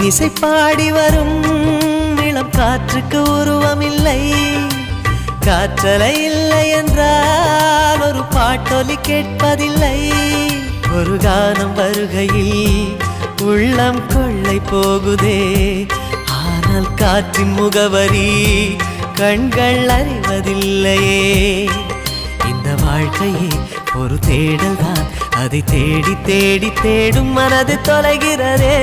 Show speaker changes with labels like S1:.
S1: இன்னிசை பாடி வரும் இளம் காற்றுக்கு உருவமில்லை. காற்றலை இல்லை என்றால் ஒரு பாட்டொலி கேட்பதில்லை. ஒரு கானம் வருகையில் உள்ளம் கொள்ளை போகுதே. ஆனால் காற்றின் முகவரி கண்கள் அறிவதில்லையே. இந்த வாழ்க்கையே ஒரு தேடல் தான், அதை தேடி தேடி தேடும் மனது தொலைகிறதே.